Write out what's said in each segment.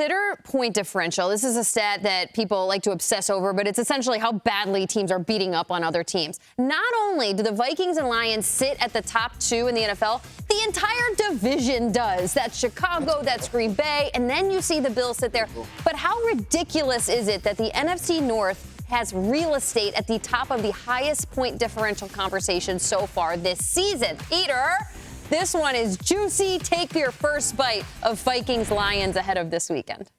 consider point differential, this is a stat that people like to obsess over, but it's essentially how badly teams are beating up on other teams. Not only do the Vikings and Lions sit at the top 2 in the NFL, the entire division does. That's Chicago, that's Green Bay, and then you see the Bills sit there. But how ridiculous is it that the NFC North has real estate at the top of the highest point differential conversation so far this season? Peter, this one is juicy. Take your first bite of Vikings-Lions ahead of this weekend.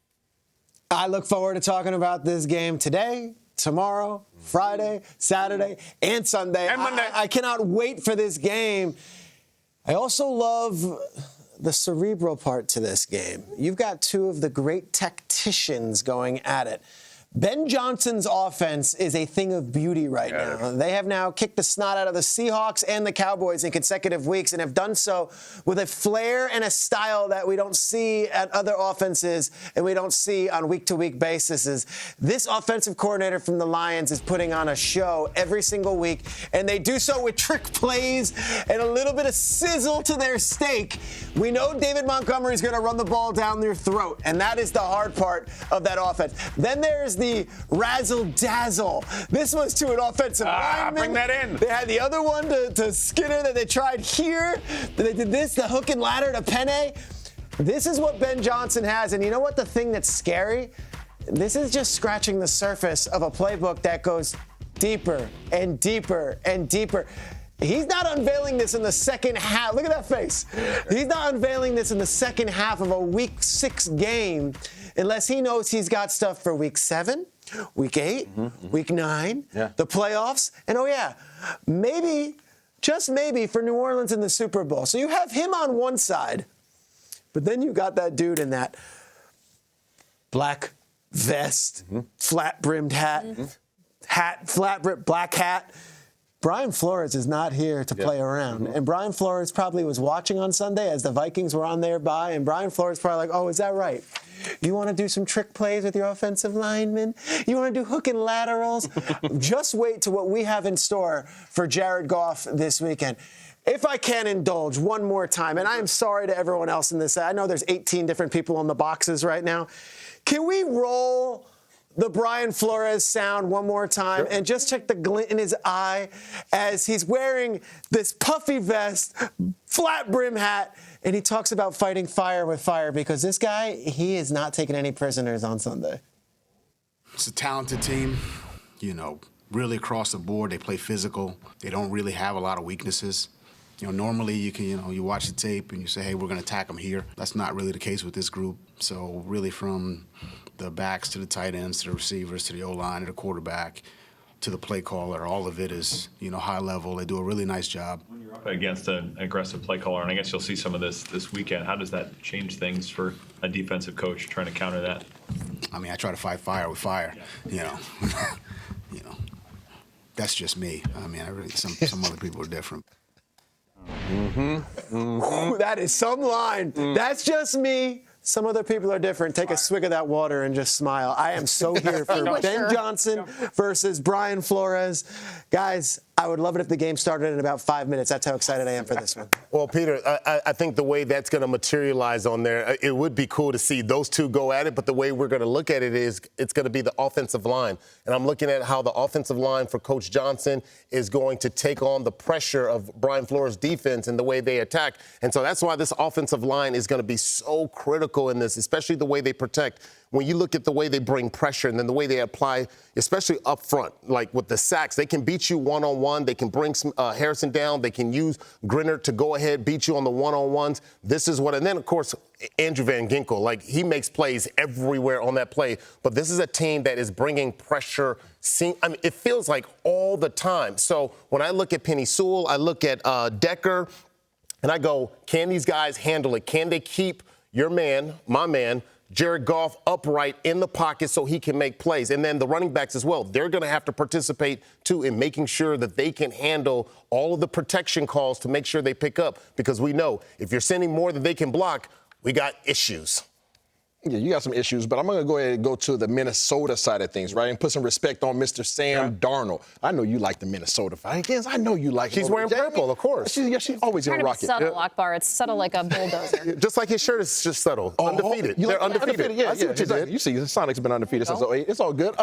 I look forward to talking about this game today, tomorrow, Friday, Saturday, and Sunday. And Monday. I cannot wait for this game. I also love the cerebral part to this game. You've got 2 of the great tacticians going at it. Ben Johnson's offense is a thing of beauty right now. They have now kicked the snot out of the Seahawks and the Cowboys in consecutive weeks and have done so with a flair and a style that we don't see at other offenses and we don't see on week-to-week basis. This offensive coordinator from the Lions is putting on a show every single week, and they do so with trick plays and a little bit of sizzle to their steak. We know David Montgomery is going to run the ball down their throat, and that is the hard part of that offense. Then there's the razzle-dazzle. This was to an offensive lineman. Bring that in. They had the other one to Skinner that they tried here. They did this, the hook and ladder to Penne. This is what Ben Johnson has. And you know what the thing that's scary? This is just scratching the surface of a playbook that goes deeper and deeper and deeper. He's not unveiling this in the second half. Look at that face. He's not unveiling this in the second half of a Week 6 game unless he knows he's got stuff for Week 7, Week 8, Week 9, the playoffs, and maybe, just maybe, for New Orleans in the Super Bowl. So you have him on one side, but then you got that dude in that black vest, flat-brimmed hat, black hat. Brian Flores is not here to play around. And Brian Flores probably was watching on Sunday as the Vikings were on their bye. And Brian Flores probably like, oh, is that right? You want to do some trick plays with your offensive linemen? You want to do hook and laterals? Just wait to what we have in store for Jared Goff this weekend. If I can indulge one more time, and I am sorry to everyone else in this. I know there's 18 different people on the boxes right now. Can we roll the Brian Flores sound one more time and just check the glint in his eye as he's wearing this puffy vest, flat brim hat, and he talks about fighting fire with fire because this guy, he is not taking any prisoners on Sunday. It's a talented team, really across the board. They play physical. They don't really have a lot of weaknesses. Normally you can, you watch the tape and you say, hey, we're going to attack them here. That's not really the case with this group. So really from the backs to the tight ends to the receivers to the O-line to the quarterback to the play caller, all of it is, high level. They do a really nice job. When you're up against an aggressive play caller, and I guess you'll see some of this weekend, how does that change things for a defensive coach trying to counter that? I mean, I try to fight fire with fire, That's just me. I mean, some other people are different. That is some line. That's just me. Some other people are different. Take a swig of that water and just smile. I am so here for Ben Johnson versus Brian Flores. Guys, I would love it if the game started in about 5 minutes. That's how excited I am for this one. Well, Peter, I think the way that's going to materialize on there, it would be cool to see those two go at it. But the way we're going to look at it is it's going to be the offensive line. And I'm looking at how the offensive line for Coach Johnson is going to take on the pressure of Brian Flores' defense and the way they attack. And so that's why this offensive line is going to be so critical in this, especially the way they protect. When you look at the way they bring pressure and then the way they apply, especially up front, like with the sacks, they can beat you one-on-one. They can bring some Harrison down. They can use Grinner to go ahead, beat you on the one-on-ones. This is what, and then, of course, Andrew Van Ginkel, like he makes plays everywhere on that play. But this is a team that is bringing pressure. It feels like all the time. So when I look at Penny Sewell, I look at Decker, and I go, can these guys handle it? Can they keep your man, my man, Jared Goff upright in the pocket so he can make plays? And then the running backs as well. They're going to have to participate, too, in making sure that they can handle all of the protection calls to make sure they pick up. Because we know if you're sending more than they can block, we got issues. Yeah, you got some issues, but I'm going to go ahead and go to the Minnesota side of things, right, and put some respect on Mr. Sam Darnold. I know you like the Minnesota Vikings. I know you like. She's wearing purple, of course. She's always going to rock it. Subtle, Akbar. It's subtle like a bulldozer. Just like his shirt is just subtle. Undefeated. They're undefeated. Yeah, I see what you exactly. did. You see, the Sonic's been undefeated since 2008. It's all good.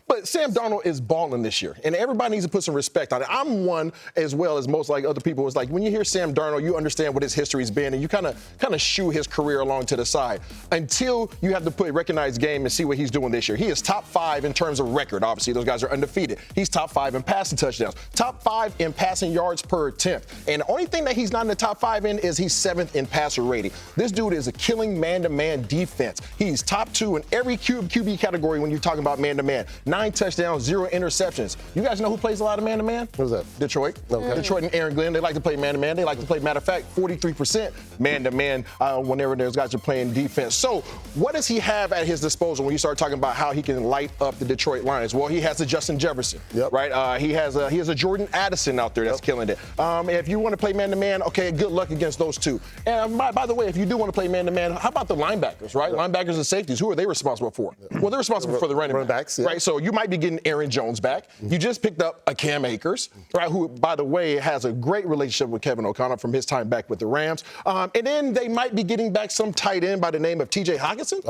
But Sam Darnold is balling this year, and everybody needs to put some respect on it. I'm one as well as most like other people. It's like when you hear Sam Darnold, you understand what his history's been, and you kind of shoo his career along to the side until you have to recognized game and see what he's doing this year. He is top 5 in terms of record. Obviously, those guys are undefeated. He's top 5 in passing touchdowns, top 5 in passing yards per attempt. And the only thing that he's not in the top 5 in is he's 7th in passer rating. This dude is a killing man-to-man defense. He's top 2 in every QB category when you're talking about man-to-man. 9 touchdowns, 0 interceptions. You guys know who plays a lot of man-to-man? Who's that? Detroit. Okay. Detroit and Aaron Glenn, they like to play man-to-man. They like to play, matter of fact, 43% man-to-man whenever those guys are playing defense. So what does he have at his disposal when you start talking about how he can light up the Detroit Lions? Well, he has a Justin Jefferson, right? He has a Jordan Addison out there that's killing it. If you want to play man-to-man, okay, good luck against those two. And by the way, if you do want to play man-to-man, how about the linebackers, right? Linebackers and safeties, who are they responsible for? Well, they're responsible for the running backs, right? So you might be getting Aaron Jones back. You just picked up a Cam Akers, right, who, by the way, has a great relationship with Kevin O'Connell from his time back with the Rams. And then they might be getting back some tight end by the name of T.J. Hockenson,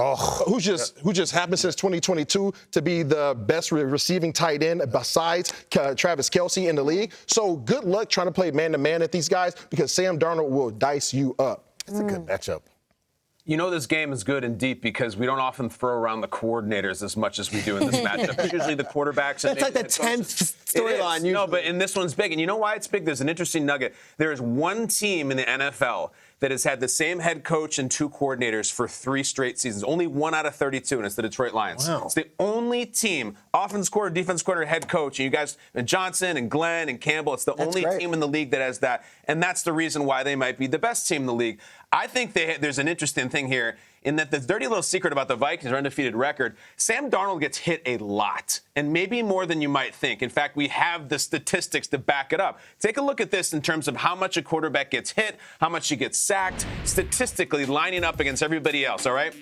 who just happened since 2022 to be the best receiving tight end besides Travis Kelce in the league. So good luck trying to play man-to-man at these guys because Sam Darnold will dice you up. It's a good matchup. You know this game is good and deep because we don't often throw around the coordinators as much as we do in this matchup. It's usually the quarterbacks. That's like the 10th storyline. No, but in this one's big. And you know why it's big? There's an interesting nugget. There is one team in the NFL that has had the same head coach and 2 coordinators for 3 straight seasons. Only 1 out of 32, and it's the Detroit Lions. Wow. It's the only team, offense coordinator, defense coordinator, head coach, and you guys, and Johnson and Glenn and Campbell, it's the only team in the league that has that, and that's the reason why they might be the best team in the league. I think there's an interesting thing here in that the dirty little secret about the Vikings' undefeated record, Sam Darnold gets hit a lot, and maybe more than you might think. In fact, we have the statistics to back it up. Take a look at this in terms of how much a quarterback gets hit, how much he gets sacked, statistically lining up against everybody else, all right?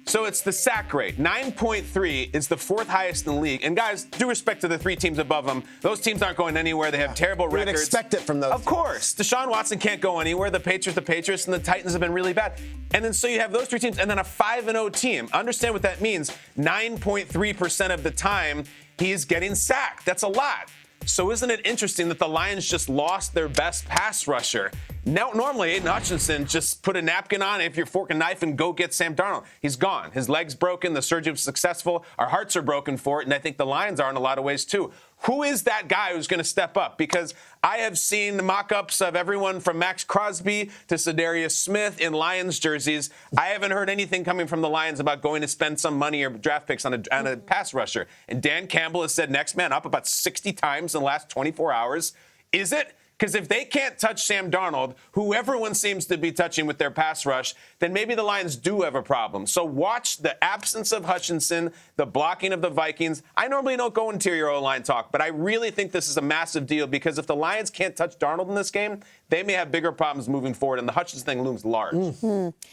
So it's the sack rate. 9.3 is the 4th highest in the league. And guys, due respect to the 3 teams above them, those teams aren't going anywhere. They have terrible records. You would expect it from those. Of course. Deshaun Watson can't go anywhere. The Patriots, and the Titans have been really bad. And then so you have those 3 teams and then a 5-0 team. Understand what that means. 9.3% of the time, he's getting sacked. That's a lot. So isn't it interesting that the Lions just lost their best pass rusher? Now, normally, Aiden Hutchinson just put a napkin on, if you're fork and knife, and go get Sam Darnold. He's gone. His leg's broken. The surgery was successful. Our hearts are broken for it, and I think the Lions are in a lot of ways, too. Who is that guy who's going to step up? Because I have seen the mock-ups of everyone from Max Crosby to Sedarius Smith in Lions jerseys. I haven't heard anything coming from the Lions about going to spend some money or draft picks on a pass rusher. And Dan Campbell has said next man up about 60 times in the last 24 hours. Is it? Because if they can't touch Sam Darnold, who everyone seems to be touching with their pass rush, then maybe the Lions do have a problem. So watch the absence of Hutchinson, the blocking of the Vikings. I normally don't go interior O-line talk, but I really think this is a massive deal because if the Lions can't touch Darnold in this game, they may have bigger problems moving forward, and the Hutchinson thing looms large.